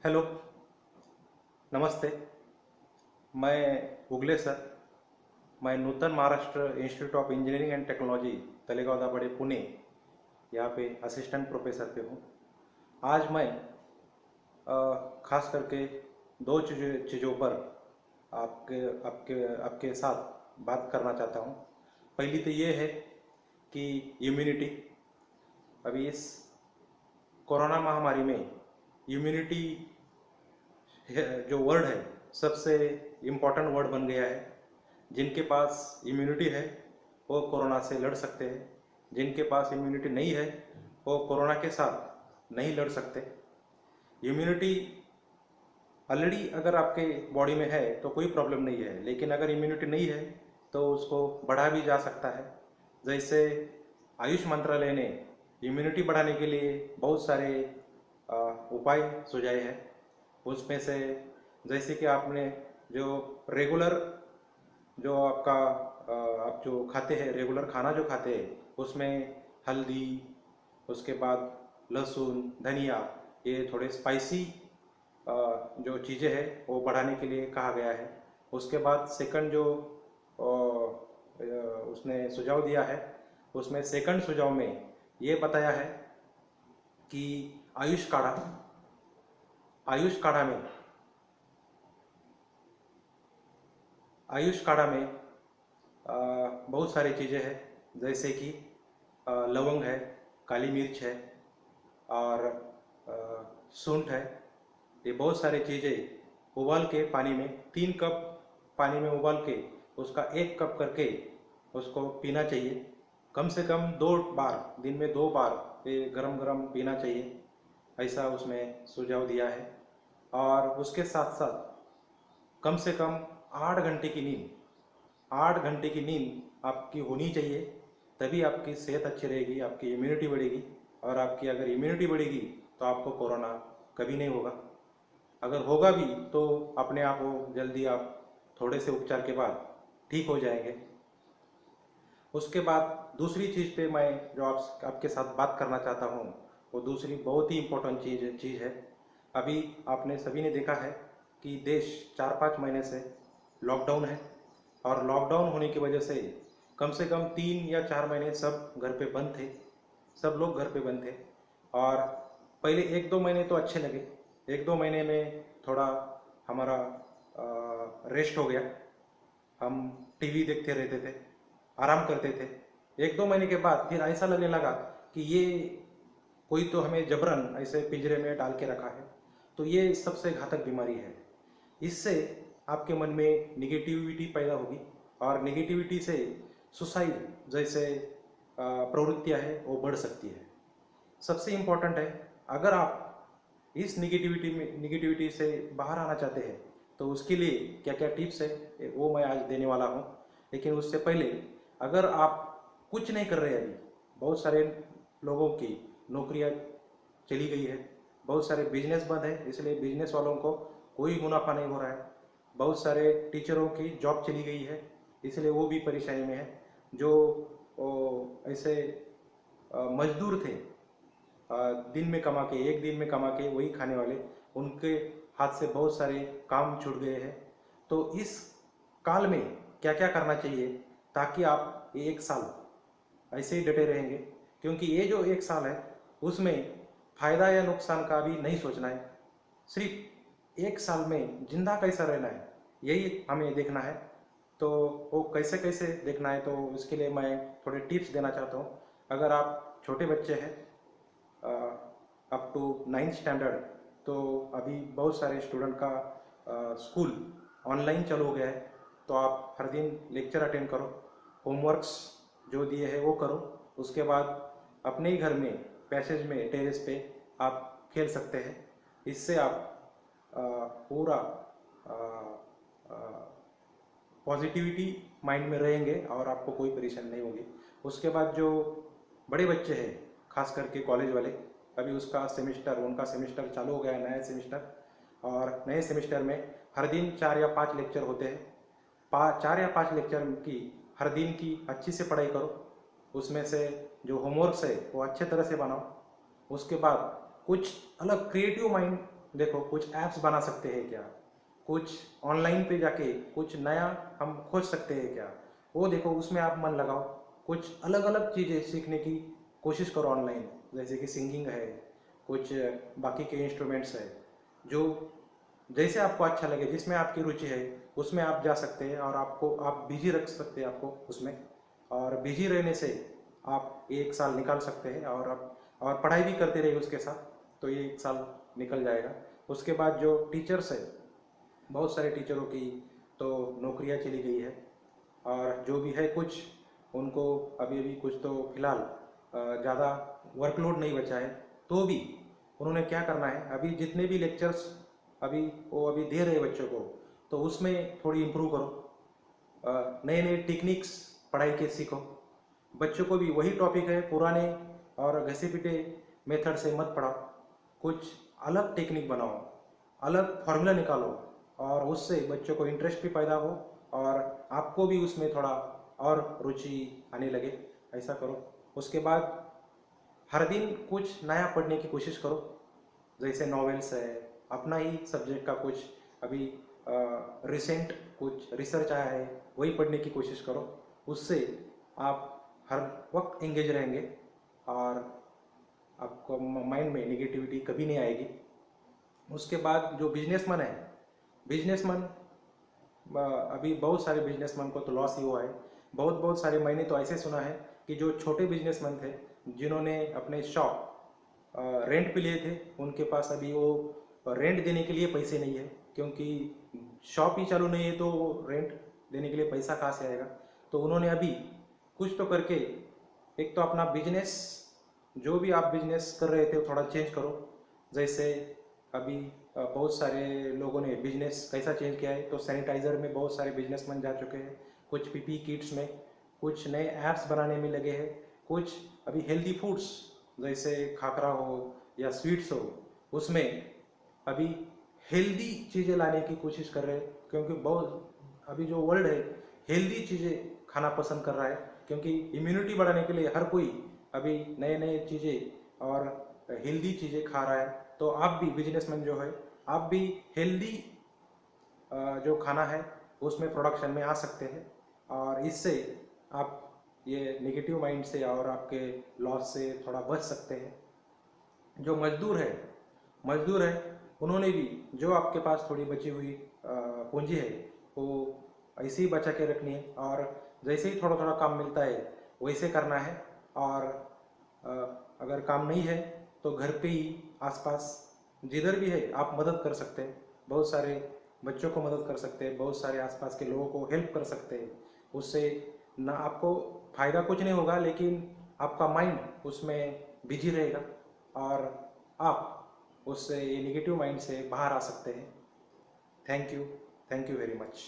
Hello, नमस्ते। मैं Ugale sir. मैं Nutan Maharashtra institute of engineering and technology Talegaon Dabhade Pune यहाँ पे असिस्टेंट प्रोफेसर पे हूँ। आज मैं खास करके दो चीज़ों पर आपके आपके आपके साथ बात करना चाहता हूँ। पहली तो ये है कि इम्यूनिटी। अभी इस कोरोना महामारी में इम्यूनिटी जो वर्ड है सबसे इम्पोर्टेंट वर्ड बन गया है। जिनके पास इम्यूनिटी है वो कोरोना से लड़ सकते हैं, जिनके पास इम्यूनिटी नहीं है वो कोरोना के साथ नहीं लड़ सकते। इम्यूनिटी ऑलरेडी अगर आपके बॉडी में है तो कोई प्रॉब्लम नहीं है, लेकिन अगर इम्यूनिटी नहीं है तो उसको बढ़ा भी जा सकता है। जैसे आयुष मंत्रालय ने इम्यूनिटी बढ़ाने के लिए बहुत सारे उपाय सुझाए हैं। उसमें से जैसे कि आपने जो रेगुलर जो आपका आप जो खाते हैं, रेगुलर खाना जो खाते हैं उसमें हल्दी, उसके बाद लहसुन, धनिया, ये थोड़े स्पाइसी जो चीज़ें हैं वो बढ़ाने के लिए कहा गया है। उसके बाद सेकंड जो उसने सुझाव दिया है, उसमें सेकंड सुझाव में ये बताया है कि आयुष काढ़ा आयुष काढ़ा में आयुष काढ़ा में बहुत सारी चीज़ें हैं। जैसे कि लवंग है, काली मिर्च है और सूंठ है। ये बहुत सारी चीज़ें उबाल के पानी में 3 कप पानी में उबाल के उसका 1 कप करके उसको पीना चाहिए। कम से कम 2 बार, दिन में 2 बार ये गरम गरम पीना चाहिए, ऐसा उसमें सुझाव दिया है। और उसके साथ साथ कम से कम 8 घंटे की नींद 8 घंटे की नींद आपकी होनी चाहिए, तभी आपकी सेहत अच्छी रहेगी, आपकी इम्यूनिटी बढ़ेगी। और आपकी अगर इम्यूनिटी बढ़ेगी तो आपको कोरोना कभी नहीं होगा। अगर होगा भी तो अपने आप को जल्दी आप थोड़े से उपचार के बाद ठीक हो जाएंगे। उसके बाद दूसरी चीज़ पे मैं जो आपके साथ बात करना चाहता हूँ, वो दूसरी बहुत ही इम्पोर्टेंट चीज़ है। अभी आपने सभी ने देखा है कि देश 4-5 महीने से लॉकडाउन है, और लॉकडाउन होने की वजह से कम से कम 3 या 4 महीने सब घर पे बंद थे, सब लोग घर पे बंद थे। और पहले 1-2 महीने तो अच्छे लगे, 1-2 महीने में थोड़ा हमारा रेस्ट हो गया, हम टीवी देखते रहते थे, आराम करते थे। 1-2 महीने के बाद फिर ऐसा लगने लगा कि ये कोई तो हमें जबरन ऐसे पिंजरे में डाल के रखा है। तो ये सबसे घातक बीमारी है। इससे आपके मन में निगेटिविटी पैदा होगी, और निगेटिविटी से सुसाइड जैसे प्रवृत्तियां है वो बढ़ सकती है। सबसे इम्पोर्टेंट है, अगर आप इस निगेटिविटी से बाहर आना चाहते हैं तो उसके लिए क्या क्या टिप्स है वो मैं आज देने वाला हूँ। लेकिन उससे पहले, अगर आप कुछ नहीं कर रहे अभी, बहुत सारे लोगों की नौकरियां चली गई है, बहुत सारे बिजनेस बंद है, इसलिए बिजनेस वालों को कोई मुनाफा नहीं हो रहा है। बहुत सारे टीचरों की जॉब चली गई है, इसलिए वो भी परेशानी में है। जो ऐसे मजदूर थे, दिन में कमा के, एक दिन में कमा के वही खाने वाले, उनके हाथ से बहुत सारे काम छूट गए हैं। तो इस काल में क्या क्या करना चाहिए ताकि आप ये 1 साल ऐसे ही डटे रहेंगे, क्योंकि ये जो 1 साल है उसमें फायदा या नुकसान का भी नहीं सोचना है, सिर्फ 1 साल में जिंदा कैसा रहना है यही हमें देखना है। तो वो कैसे कैसे देखना है, तो इसके लिए मैं थोड़े टिप्स देना चाहता हूँ। अगर आप छोटे बच्चे हैं अप टू 9th स्टैंडर्ड, तो अभी बहुत सारे स्टूडेंट का स्कूल ऑनलाइन चालू हो गया है, तो आप हर दिन लेक्चर अटेंड करो, होमवर्क्स जो दिए हैं वो करो। उसके बाद अपने ही घर में पैसेज में टेरेस पे आप खेल सकते हैं। इससे आप पूरा पॉजिटिविटी माइंड में रहेंगे और आपको कोई परेशानी नहीं होगी। उसके बाद जो बड़े बच्चे हैं, खास करके कॉलेज वाले, अभी उनका सेमिस्टर चालू हो गया है, नया सेमिस्टर। और नए सेमिस्टर में हर दिन 4 या 5 लेक्चर होते हैं। 4 या 5 लेक्चर की हर दिन की अच्छी से पढ़ाई करो। उसमें से जो होमवर्क्स है वो अच्छे तरह से बनाओ। उसके बाद कुछ अलग क्रिएटिव माइंड देखो कुछ ऐप्स बना सकते हैं क्या, कुछ ऑनलाइन पे जाके कुछ नया हम खोज सकते हैं क्या, वो देखो उसमें आप मन लगाओ। कुछ अलग अलग चीज़ें सीखने की कोशिश करो ऑनलाइन, जैसे कि सिंगिंग है, कुछ बाकी के इंस्ट्रूमेंट्स है, जो जैसे आपको अच्छा लगे, जिसमें आपकी रुचि है उसमें आप जा सकते हैं और आपको आप बिजी रख सकते हैं आपको उसमें। और बिजी रहने से आप 1 साल निकाल सकते हैं और आप और पढ़ाई भी करते रहिए उसके साथ, तो ये 1 साल निकल जाएगा। उसके बाद जो टीचर्स है, बहुत सारे टीचरों की तो नौकरियां चली गई है, और जो भी है कुछ उनको अभी अभी कुछ तो फिलहाल ज़्यादा वर्कलोड नहीं बचा है, तो भी उन्होंने क्या करना है, अभी जितने भी लेक्चर्स अभी वो अभी दे रहे बच्चों को, तो उसमें थोड़ी इम्प्रूव करो, नए नए टेक्निक्स पढ़ाई के सीखो। बच्चों को भी वही टॉपिक है पुराने और घसे पिटे मेथड से मत पढ़ाओ, कुछ अलग टेक्निक बनाओ, अलग फॉर्मूला निकालो, और उससे बच्चों को इंटरेस्ट भी पैदा हो और आपको भी उसमें थोड़ा और रुचि आने लगे। ऐसा करो। उसके बाद हर दिन कुछ नया पढ़ने की कोशिश करो, जैसे नॉवेल्स है, अपना ही सब्जेक्ट का कुछ अभी रिसेंट कुछ रिसर्च आया है वही पढ़ने की कोशिश करो। उससे आप हर वक्त एंगेज रहेंगे और आपको माइंड में नेगेटिविटी कभी नहीं आएगी। उसके बाद जो बिजनेसमैन है, बिजनेसमैन अभी बहुत सारे बिजनेसमैन को तो लॉस ही हुआ है। बहुत बहुत सारे, मैंने तो ऐसे सुना है कि जो छोटे बिजनेसमैन थे जिन्होंने अपने शॉप रेंट पे लिए थे, उनके पास अभी वो रेंट देने के लिए पैसे नहीं है, क्योंकि शॉप ही चालू नहीं है तो रेंट देने के लिए पैसा कहाँ से आएगा। तो उन्होंने अभी कुछ तो करके, एक तो अपना बिजनेस, जो भी आप बिजनेस कर रहे थे वो थोड़ा चेंज करो। जैसे अभी बहुत सारे लोगों ने बिजनेस कैसा चेंज किया है, तो सैनिटाइज़र में बहुत सारे बिजनेसमैन जा चुके हैं, कुछ पीपी किट्स में, कुछ नए ऐप्स बनाने में लगे हैं, कुछ अभी हेल्दी फूड्स जैसे खाखरा हो या स्वीट्स हो, उसमें अभी हेल्दी चीज़ें लाने की कोशिश कर रहे हैं, क्योंकि बहुत अभी जो वर्ल्ड है हेल्दी चीज़ें खाना पसंद कर रहा है, क्योंकि इम्यूनिटी बढ़ाने के लिए हर कोई अभी नए नए चीज़ें और हेल्दी चीज़ें खा रहा है। तो आप भी बिजनेसमैन जो है, आप भी हेल्दी जो खाना है उसमें प्रोडक्शन में आ सकते हैं, और इससे आप ये नेगेटिव माइंड से और आपके लॉस से थोड़ा बच सकते हैं। जो मजदूर है उन्होंने भी जो आपके पास थोड़ी बची हुई पूंजी है वो ऐसे ही बचा के रखनी है, और जैसे ही थोड़ा थोड़ा काम मिलता है वैसे करना है। और अ, अगर काम नहीं है तो घर पे ही आसपास जिधर भी है आप मदद कर सकते हैं, बहुत सारे बच्चों को मदद कर सकते हैं, बहुत सारे आसपास के लोगों को हेल्प कर सकते हैं। उससे ना आपको फ़ायदा कुछ नहीं होगा, लेकिन आपका माइंड उसमें बिजी रहेगा और आप उससे ये नेगेटिव माइंड से बाहर आ सकते हैं। Thank you very much.